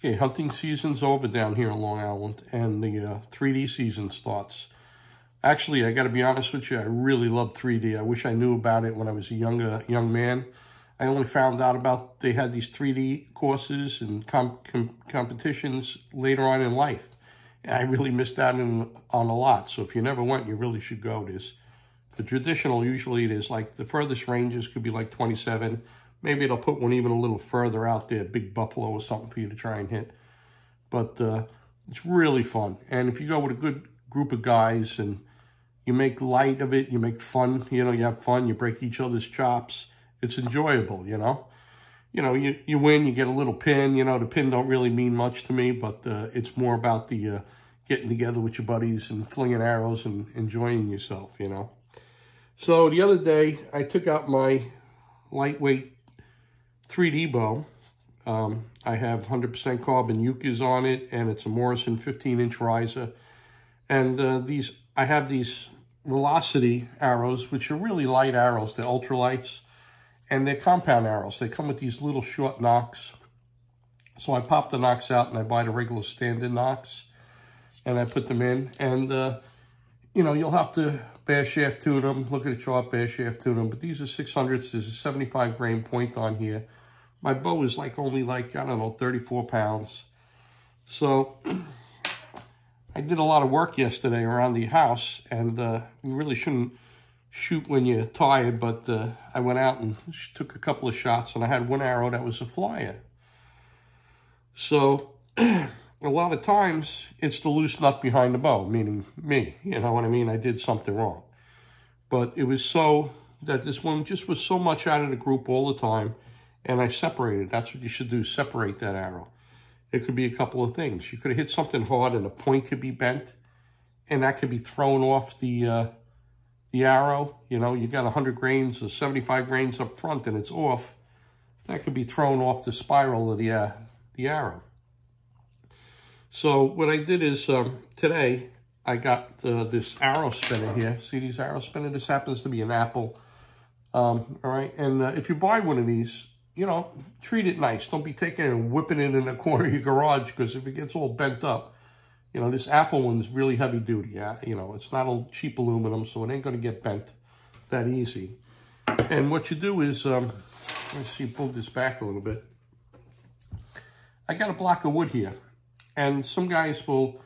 Okay, hunting season's over down here in Long Island, and the 3D season starts. Actually, I got to be honest with you, I really love 3D. I wish I knew about it when I was a young man. I only found out about they had these 3D courses and competitions later on in life. And I really missed out on a lot. So if you never went, you really should go. The traditional, usually it is like the furthest ranges could be like 27. Maybe they'll put one even a little further out there, Big Buffalo or something for you to try and hit. But it's really fun. And if you go with a good group of guys and you make light of it, you make fun, you have fun, you break each other's chops, it's enjoyable, you win, you get a little pin, the pin don't really mean much to me, but it's more about the getting together with your buddies and flinging arrows and enjoying yourself, So the other day, I took out my lightweight 3D bow. I have 100% carbon Ukas on it, and it's a Morrison 15-inch riser. And I have these Velocity arrows, which are really light arrows. They're ultralights, and they're compound arrows. They come with these little short nocks. So I pop the nocks out, and I buy the regular standard nocks, and I put them in. And, you'll have to bare shaft to them. Look at the chart, bare shaft to them. But these are 600s. There's a 75 grain point on here. My bow is only I don't know, 34 pounds. So I did a lot of work yesterday around the house, and you really shouldn't shoot when you're tired, but I went out and took a couple of shots, and I had one arrow that was a flyer. So a lot of times it's the loose nut behind the bow, meaning me, you know what I mean? I did something wrong. But it was so that this one just was so much out of the group all the time, and I separated. That's what you should do, separate that arrow. It could be a couple of things. You could have hit something hard and the point could be bent, and that could be thrown off the arrow. You got 100 grains or 75 grains up front and it's off. That could be thrown off the spiral of the arrow. So what I did is today I got this arrow spinner here. See these arrow spinner? This happens to be an Apple. All right, and if you buy one of these, treat it nice. Don't be taking it and whipping it in the corner of your garage, because if it gets all bent up, this Apple one's really heavy duty. It's not a cheap aluminum, so it ain't going to get bent that easy. And what you do is, let's see, pull this back a little bit. I got a block of wood here, and some guys will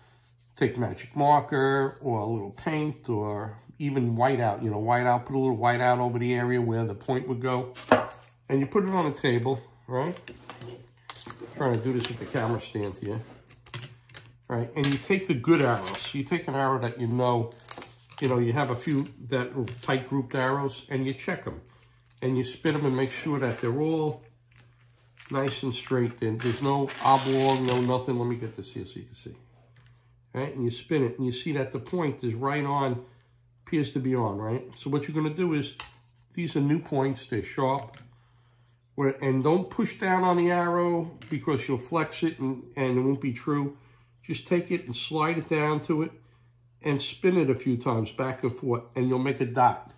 take magic marker or a little paint or even whiteout, whiteout, put a little whiteout over the area where the point would go. And you put it on a table, right? I'm trying to do this with the camera stand here. Right, and you take the good arrows. You take an arrow that you have a few that are tight grouped arrows, and you check them. And you spin them and make sure that they're all nice and straight. There's no oblong, no nothing. Let me get this here so you can see. Right, and you spin it, and you see that the point is right on, appears to be on, right? So what you're going to do is, these are new points, they're sharp. And don't push down on the arrow, because you'll flex it and it won't be true. Just take it and slide it down to it and spin it a few times back and forth, and you'll make a dot.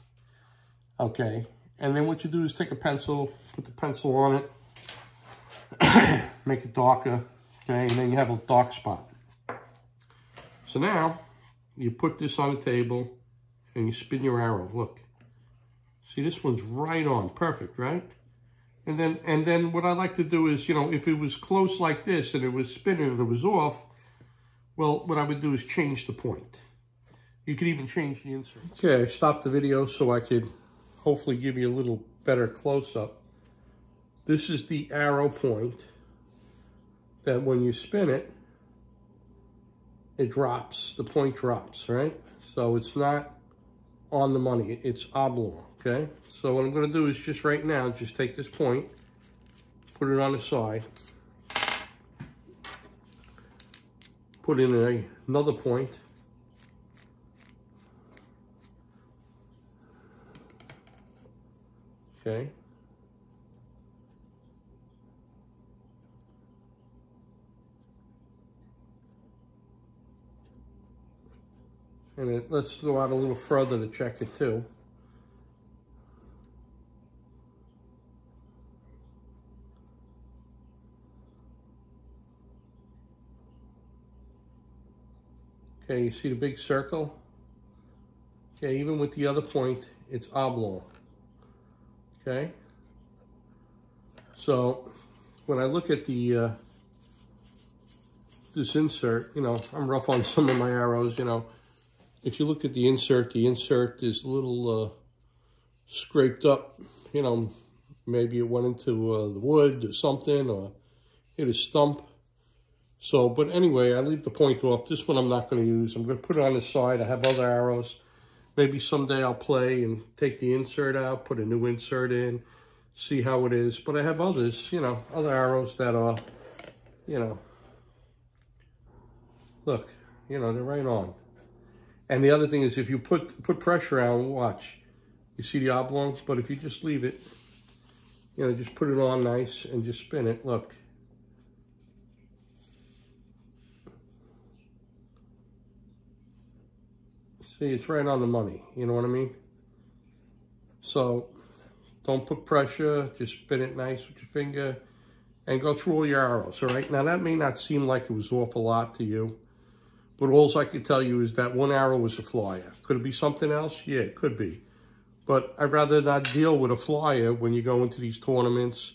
Okay, and then what you do is take a pencil, put the pencil on it, make it darker, okay, and then you have a dark spot. So now you put this on the table and you spin your arrow. Look, see, this one's right on, perfect, right? And then what I like to do is, if it was close like this and it was spinning and it was off, well, what I would do is change the point. You could even change the insert. Okay, I stopped the video so I could hopefully give you a little better close-up. This is the arrow point that when you spin it, it drops, the point drops, right? So it's not on the money, it's oblong, okay? So what I'm gonna do is just right now, just take this point, put it on the side, put in another point, okay? And let's go out a little further to check it too. Okay, you see the big circle? Okay, even with the other point, it's oblong. Okay? So, when I look at the this insert, you know, I'm rough on some of my arrows, you know. If you look at the insert is a little scraped up, you know, maybe it went into the wood or something, or hit a stump. So, but anyway, I leave the point off. This one I'm not going to use. I'm going to put it on the side. I have other arrows. Maybe someday I'll play and take the insert out, put a new insert in, see how it is. But I have others, you know, other arrows that are, you know, look, you know, they're right on. And the other thing is, if you put pressure on, watch, you see the oblong? But if you just leave it, you know, just put it on nice and just spin it, look. See, it's right on the money, you know what I mean? So, don't put pressure, just spin it nice with your finger and go through all your arrows, all right? Now, that may not seem like it was off a lot to you, but all I can tell you is that one arrow was a flyer. Could it be something else? Yeah, it could be. But I'd rather not deal with a flyer when you go into these tournaments,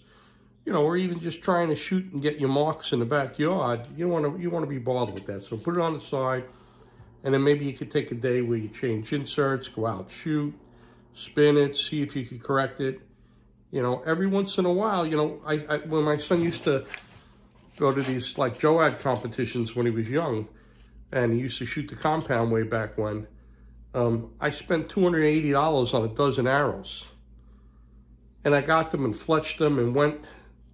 you know, or even just trying to shoot and get your marks in the backyard. You want to be bothered with that. So put it on the side. And then maybe you could take a day where you change inserts, go out, shoot, spin it, see if you can correct it. You know, every once in a while, you know, when my son used to go to these like JOAD competitions when he was young, and he used to shoot the compound way back when, I spent $280 on a dozen arrows. And I got them and fletched them and went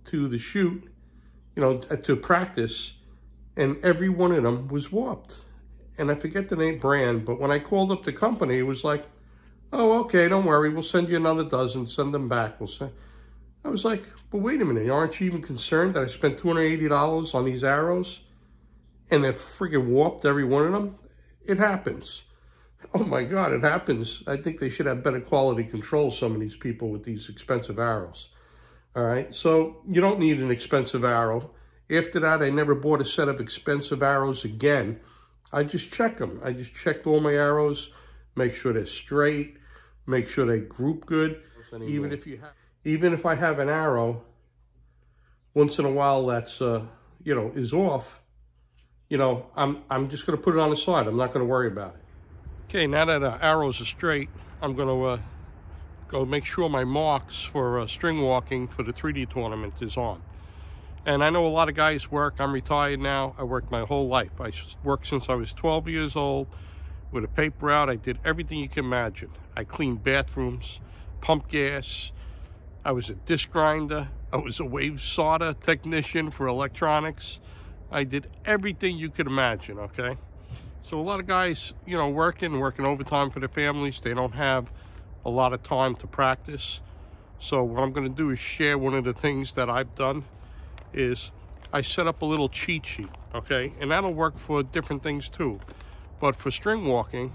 to the shoot, you know, to practice, and every one of them was warped. And I forget the name brand, but when I called up the company, it was like, oh, okay, don't worry, we'll send you another dozen, send them back. I was like, but wait a minute, aren't you even concerned that I spent $280 on these arrows and they're friggin' warped, every one of them? It happens. Oh my God, it happens. I think they should have better quality control, some of these people with these expensive arrows. All right, so you don't need an expensive arrow. After that, I never bought a set of expensive arrows again. I just check them. I just checked all my arrows, make sure they're straight, make sure they group good. Even if I have an arrow, once in a while that's you know, is off, you know, I'm just going to put it on the side. I'm not going to worry about it. Okay, now that arrows are straight, I'm going to go make sure my marks for string walking for the 3D tournament is on. And I know a lot of guys work. I'm retired now. I worked my whole life. I worked since I was 12 years old with a paper route. I did everything you can imagine. I cleaned bathrooms, pumped gas. I was a disc grinder. I was a wave solder technician for electronics. I did everything you could imagine, okay? So a lot of guys, you know, working overtime for their families. They don't have a lot of time to practice. So what I'm going to do is share one of the things that I've done. Is I set up a little cheat sheet, okay? And that'll work for different things too. But for string walking,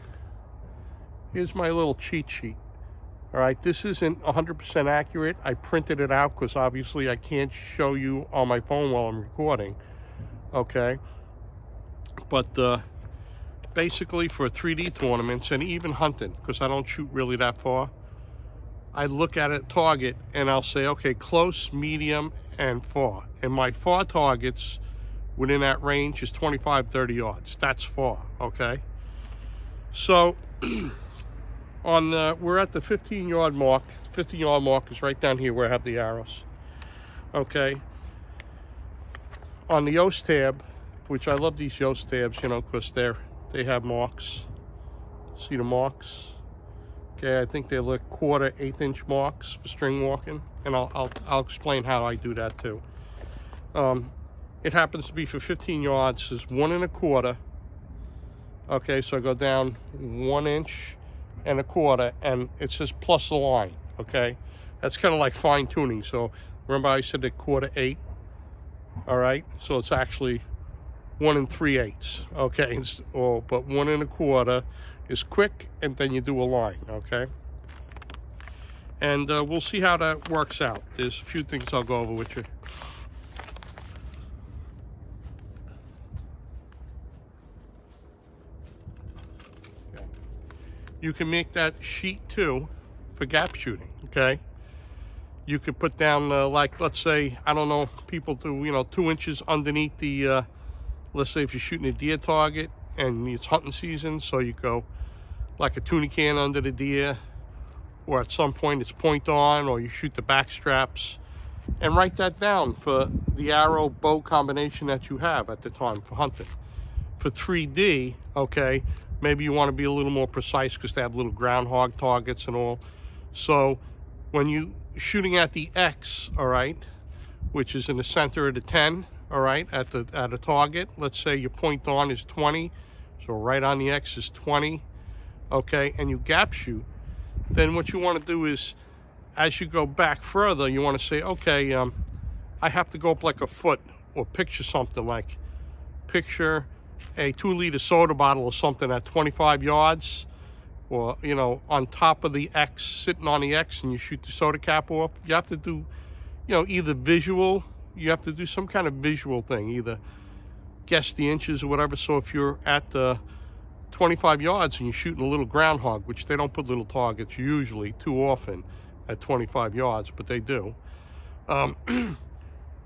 here's my little cheat sheet. All right, this isn't 100% accurate. I printed it out because obviously I can't show you on my phone while I'm recording, okay? But basically for 3D tournaments and even hunting, because I don't shoot really that far, I look at a target and I'll say, okay, close, medium, and far. And my far targets within that range is 25, 30 yards. That's far, okay? So, we're at the 15-yard mark. 15-yard mark is right down here where I have the arrows, okay? On the Yoast tab, which I love these Yoast tabs, you know, because they have marks. See the marks? Okay, I think they look 1/4, 1/8-inch marks for string walking, and I'll explain how I do that too. It happens to be for 15 yards, is 1 1/4. Okay, so I go down 1 inch and 1/4, and it says plus a line. Okay, that's kind of like fine tuning. So remember I said 1/4, 8. All right, so it's actually 1 3/8. Okay, but 1 1/4 is quick, and then you do a line, okay? And we'll see how that works out. There's a few things I'll go over with you. you can make that sheet too for gap shooting, okay? You could put down, like, let's say, I don't know, people do, you know, 2 inches underneath the, let's say if you're shooting a deer target and it's hunting season, so you go like a tuna can under the deer, or at some point it's point on, or you shoot the back straps, and write that down for the arrow bow combination that you have at the time for hunting. For 3D, okay, maybe you want to be a little more precise because they have little groundhog targets and all. So when you shooting at the X, all right, which is in the center of the 10, all right, at a target, let's say your point on is 20, so right on the X is 20, okay, and you gap shoot, then what you want to do is, as you go back further, you want to say, okay, I have to go up like a foot, or picture something like, picture a 2-liter soda bottle or something at 25 yards, or, you know, on top of the X, sitting on the X, and you shoot the soda cap off. You have to do, you know, either visual, you have to do some kind of visual thing, either guess the inches or whatever. So if you're at the 25 yards and you're shooting a little groundhog, which they don't put little targets usually too often at 25 yards, but they do.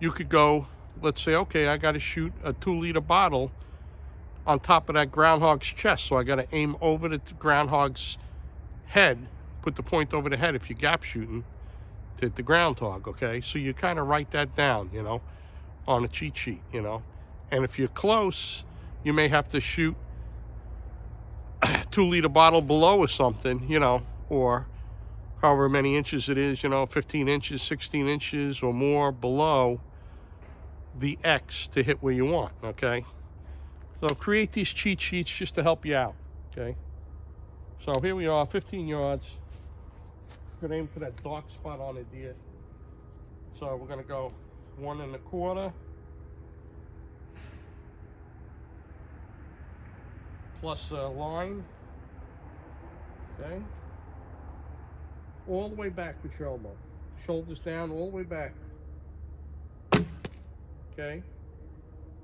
You could go, let's say, okay, I got to shoot a 2-liter bottle on top of that groundhog's chest. So I got to aim over the groundhog's head, put the point over the head if you're gap shooting to hit the groundhog, okay? So you kind of write that down, you know, on a cheat sheet, you know. And if you're close, you may have to shoot a 2-liter bottle below or something, you know, or however many inches it is, you know, 15 inches, 16 inches or more below the X to hit where you want, okay? So create these cheat sheets just to help you out, okay? So here we are, 15 yards. We're gonna aim for that dark spot on the deer. So we're gonna go 1 1/4 plus a line, okay? All the way back with your elbow. Shoulders down, all the way back. Okay?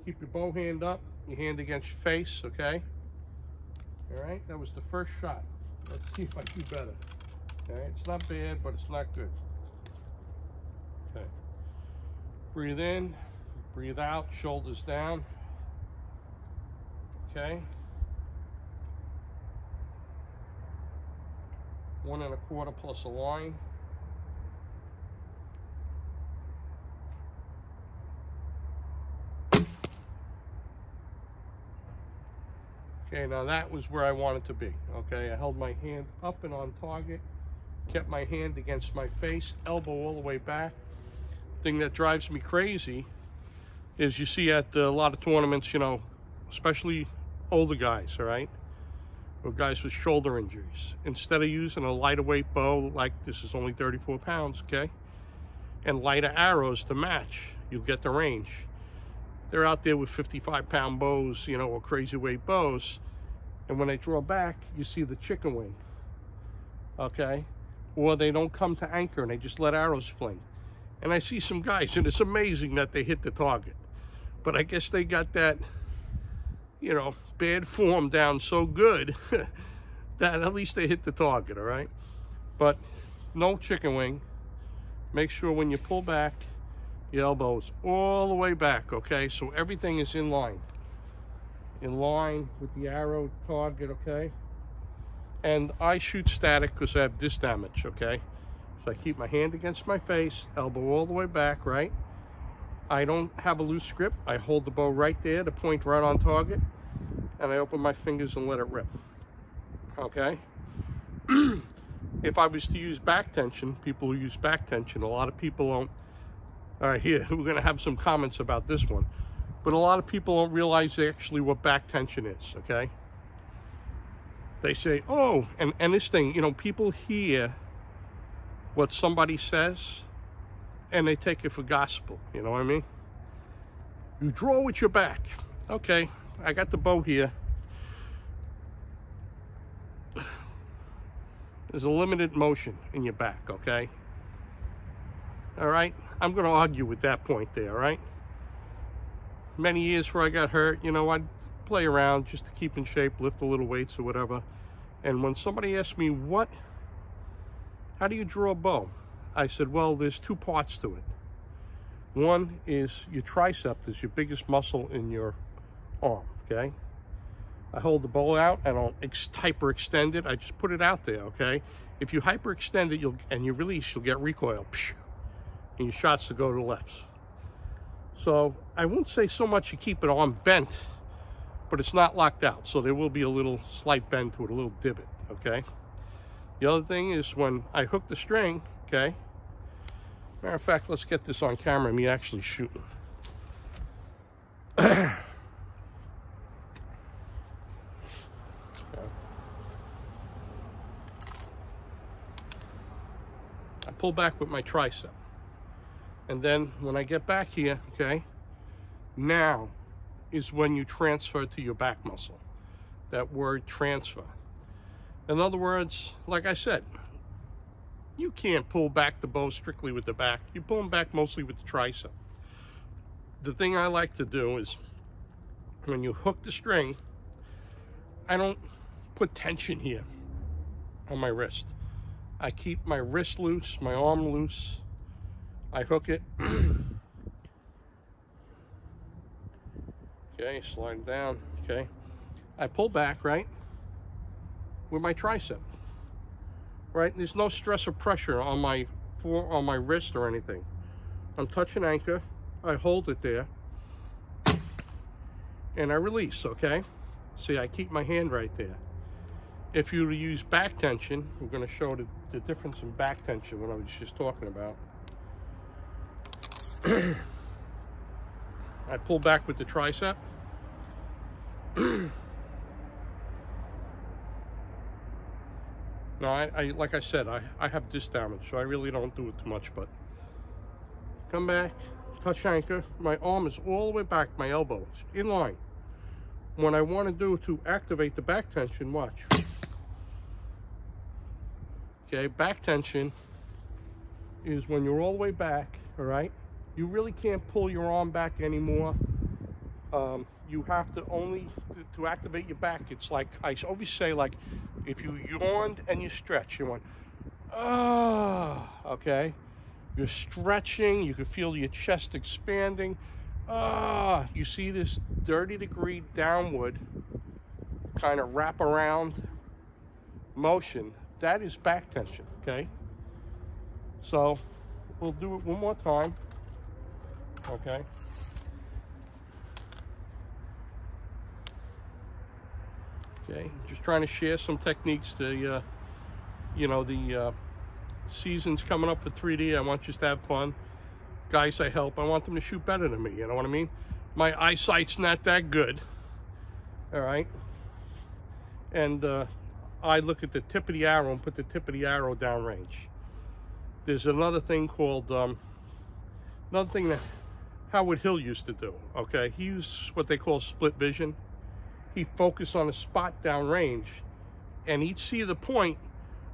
Keep your bow hand up, your hand against your face, okay? All right, that was the first shot. Let's see if I do better. Okay, it's not bad, but it's not good. Okay. Breathe in, breathe out, shoulders down. Okay. 1 1/4 plus a line. Okay, now that was where I wanted to be. Okay, I held my hand up and on target, kept my hand against my face, elbow all the way back. Thing that drives me crazy is you see at a lot of tournaments, you know, especially older guys, all right, or guys with shoulder injuries, instead of using a lighter weight bow, like this is only 34 pounds, okay, and lighter arrows to match, you'll get the range. They're out there with 55-pound bows, you know, or crazy weight bows, and when they draw back, you see the chicken wing, okay, or they don't come to anchor and they just let arrows fling. And I see some guys, and it's amazing that they hit the target, but I guess they got that, you know, bad form down so good that at least they hit the target, all right? But no chicken wing. Make sure when you pull back, your elbows all the way back, okay? So everything is in line with the arrow target, okay? And I shoot static because I have disc damage, okay? So I keep my hand against my face, elbow all the way back, right? I don't have a loose grip. I hold the bow right there, the point right on target, and I open my fingers and let it rip, okay? If I was to use back tension, people who use back tension, a lot of people don't. All right, here, we're gonna have some comments about this one, but a lot of people don't realize actually what back tension is, okay? They say, oh, and this thing, you know, people hear what somebody says and they take it for gospel, you know what I mean? You draw with your back. Okay, I got the bow here. There's a limited motion in your back, okay? All right, I'm gonna argue with that point there, all right? Many years before I got hurt, you know, I'd play around just to keep in shape, lift a little weights or whatever. And when somebody asked me, how do you draw a bow? I said, well, there's two parts to it. One is your tricep, is your biggest muscle in your arm, okay? I hold the bow out, I don't hyperextend it, I just put it out there, okay? If you hyperextend it and you release, you'll get recoil, and your shots will go to the left. So I won't say so much you keep it arm bent, but it's not locked out, so there will be a little slight bend to it, a little divot, okay? The other thing is when I hook the string, okay? Matter of fact, let's get this on camera, me actually shooting. I pull back with my tricep. And then when I get back here, okay, now is when you transfer to your back muscle. That word transfer. In other words, like I said, you can't pull back the bow strictly with the back. You pull them back mostly with the tricep. The thing I like to do is when you hook the string, I don't put tension here on my wrist. I keep my wrist loose, my arm loose. I hook it. Okay, slide it down, okay. I pull back, right, with my tricep, right? There's no stress or pressure on my wrist or anything. I'm touching anchor, I hold it there, and I release, okay? See, I keep my hand right there. If you use back tension, we're gonna show the difference in back tension, what I was just talking about. I pull back with the tricep. No, I like I said, I have disc damage, so I really don't do it too much, but come back, touch anchor, my arm is all the way back, my elbow is in line. What I want to do to activate the back tension, watch. Okay, back tension is when you're all the way back, all right? You really can't pull your arm back anymore. You have to only, to activate your back, it's like, I always say, like, if you yawned and you stretch, you went, ah, okay? You're stretching, you can feel your chest expanding. Ah, you see this 30-degree downward kind of wrap around motion. That is back tension, okay? So we'll do it one more time, okay? Okay, just trying to share some techniques to, you know, the season's coming up for 3D. I want you to have fun. Guys I help, I want them to shoot better than me, you know what I mean? My eyesight's not that good, all right? And I look at the tip of the arrow and put the tip of the arrow downrange. There's another thing called, another thing that Howard Hill used to do, okay? He used what they call split vision. He focused on a spot downrange, and he'd see the point,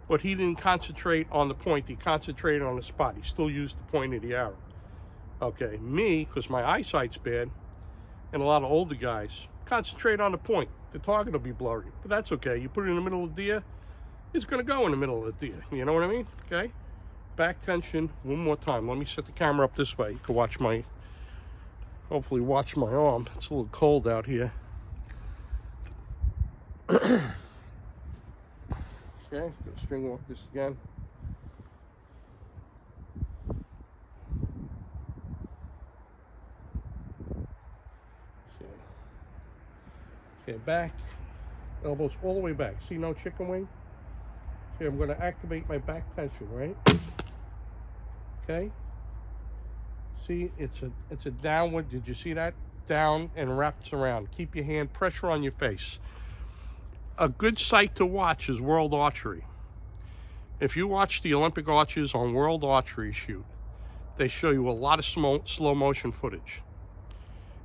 but he didn't concentrate on the point. He concentrated on the spot. He still used the point of the arrow. Okay, me, because my eyesight's bad, and a lot of older guys, concentrate on the point. The target will be blurry, but that's okay. You put it in the middle of the deer, it's gonna go in the middle of the deer. You know what I mean? Okay? Back tension, one more time. Let me set the camera up this way. You can watch my, hopefully watch my arm. It's a little cold out here. Okay, gonna string walk this again. Okay, back, elbows all the way back. See, no chicken wing? Okay, I'm gonna activate my back tension, right? Okay. See, it's a downward, did you see that? Down and wraps around. Keep your hand, pressure on your face. A good sight to watch is World Archery. If you watch the Olympic archers on World Archery shoot, they show you a lot of slow motion footage.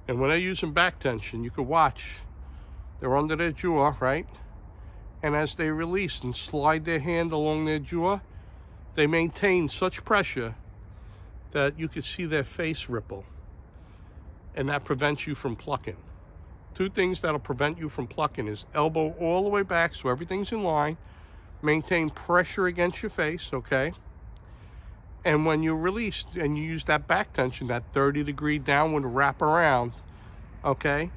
And when they're using back tension, you can watch, they're under their jaw, right? And as they release and slide their hand along their jaw, they maintain such pressure that you can see their face ripple. And that prevents you from plucking. two things that'll prevent you from plucking is elbow all the way back so everything's in line. Maintain pressure against your face, okay? And when you release and you use that back tension, that 30-degree downward wrap around, okay?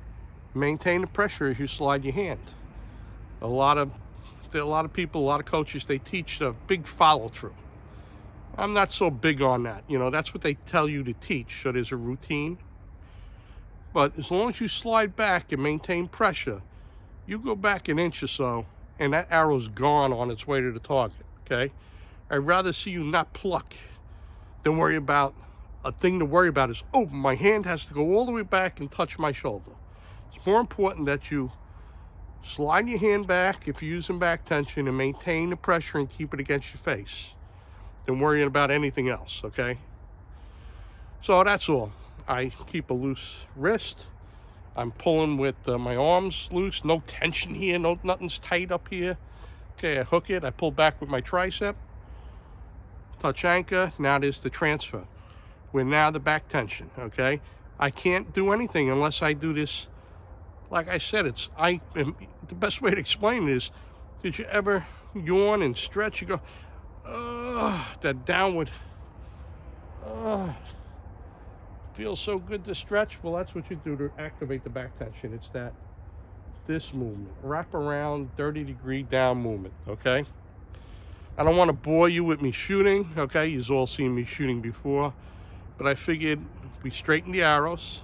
Maintain the pressure as you slide your hand. A lot of people, a lot of coaches, they teach the big follow through. I'm not so big on that. You know, that's what they tell you to teach. So there's a routine. But as long as you slide back and maintain pressure, you go back an inch or so, and that arrow's gone on its way to the target, okay? I'd rather see you not pluck than worry about, a thing to worry about is, oh, my hand has to go all the way back and touch my shoulder. It's more important that you slide your hand back if you're using back tension and maintain the pressure and keep it against your face than worrying about anything else, okay? So that's all. I keep a loose wrist. I'm pulling with my arms loose, no tension here, nothing's tight up here. Okay, I hook it, I pull back with my tricep, touch anchor, now there's the transfer. We're now the back tension, okay? I can't do anything unless I do this. Like I said, the best way to explain it is, did you ever yawn and stretch? You go, that downward, feels so good to stretch. Well, that's what you do to activate the back tension. It's this movement, wrap around 30-degree down movement, okay? I don't want to bore you with me shooting, okay? You've all seen me shooting before, but I figured we straighten the arrows.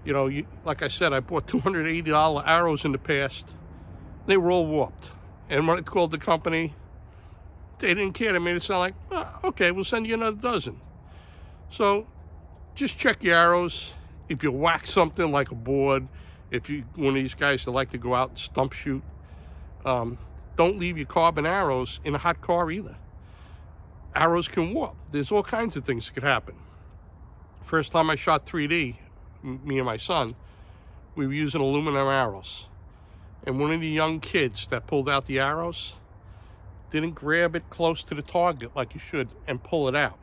You know, like I said, I bought $280 arrows in the past. They were all warped. And when I called the company, they didn't care. They made it sound like, okay, we'll send you another dozen. So just check your arrows. If you whack something like a board, if you're one of these guys that like to go out and stump shoot, don't leave your carbon arrows in a hot car either. Arrows can warp. There's all kinds of things that could happen. First time I shot 3D, me and my son, we were using aluminum arrows. And one of the young kids that pulled out the arrows didn't grab it close to the target like you should and pull it out.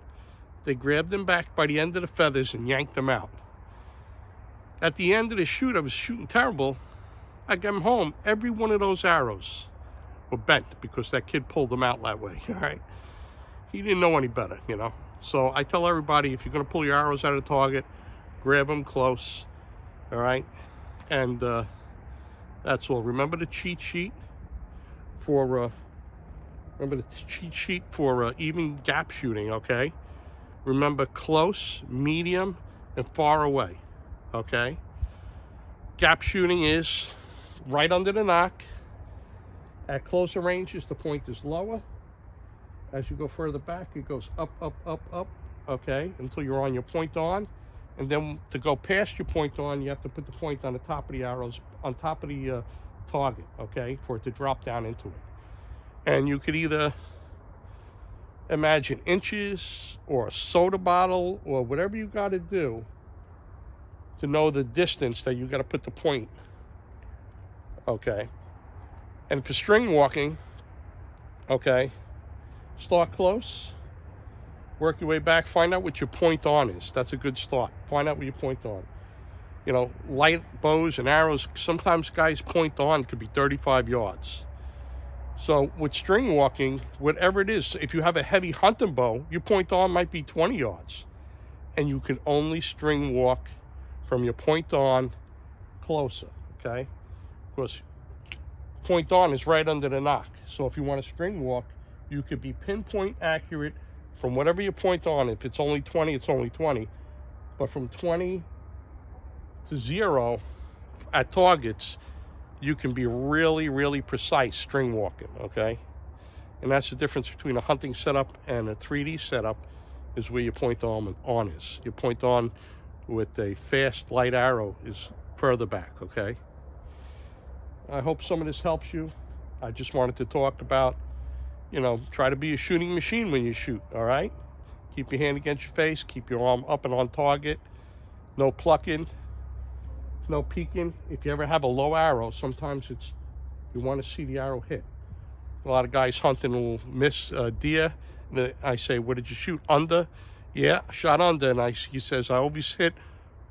They grabbed them back by the end of the feathers and yanked them out. At the end of the shoot, I was shooting terrible. I got home, every one of those arrows were bent because that kid pulled them out that way, all right? He didn't know any better, you know? So I tell everybody, if you're gonna pull your arrows out of the target, grab them close, all right? And that's all. Remember the cheat sheet for even gap shooting, okay? Remember close, medium, and far away, okay? Gap shooting is right under the nock. At closer ranges, the point is lower. As you go further back, it goes up, up, up, up, okay, until you're on your point on. And then to go past your point on, you have to put the point on the top of the arrows, on top of the target, okay, for it to drop down into it. And you could either imagine inches or a soda bottle or whatever you got to do to know the distance that you got to put the point, okay? And for string walking, okay, start close, work your way back, find out what your point on is. That's a good start. Find out what your point on. You know, light bows and arrows, sometimes guys' point on could be 35 yards. So with string walking, whatever it is, if you have a heavy hunting bow, your point on might be 20 yards. And you can only string walk from your point on closer, okay? Because point on is right under the nock. So if you want to string walk, you could be pinpoint accurate from whatever your point on. If it's only 20, it's only 20. But from 20 to 0 at targets, you can be really, really precise string walking, okay? And that's the difference between a hunting setup and a 3D setup, is where your point on is. Your point on with a fast, light arrow is further back, okay? I hope some of this helps you. I just wanted to talk about, you know, try to be a shooting machine when you shoot, all right? Keep your hand against your face, keep your arm up and on target, no plucking, no peeking. If you ever have a low arrow, sometimes you want to see the arrow hit. A lot of guys hunting will miss deer. And I say, what did you shoot? Under? Yeah, shot under. And he says, I always hit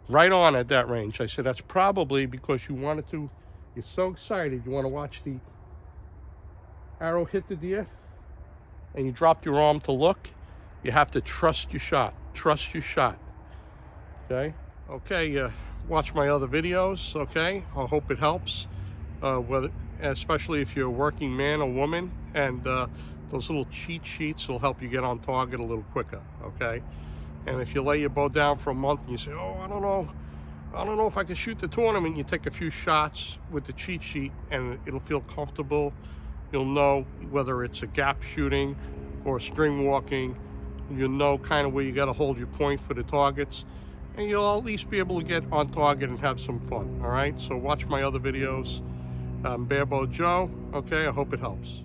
right on at that range. I said, that's probably because you wanted to, you're so excited, you want to watch the arrow hit the deer, and you dropped your arm to look. You have to trust your shot. Trust your shot. Okay? Okay, watch my other videos, okay? I hope it helps, especially if you're a working man or woman, and those little cheat sheets will help you get on target a little quicker, okay? And if you lay your bow down for a month and you say, oh, I don't know if I can shoot the tournament, you take a few shots with the cheat sheet and it'll feel comfortable. You'll know whether it's a gap shooting or string walking. You'll know kind of where you got to hold your point for the targets, and you'll at least be able to get on target and have some fun. All right, so watch my other videos. Barebow Joe. Okay, I hope it helps.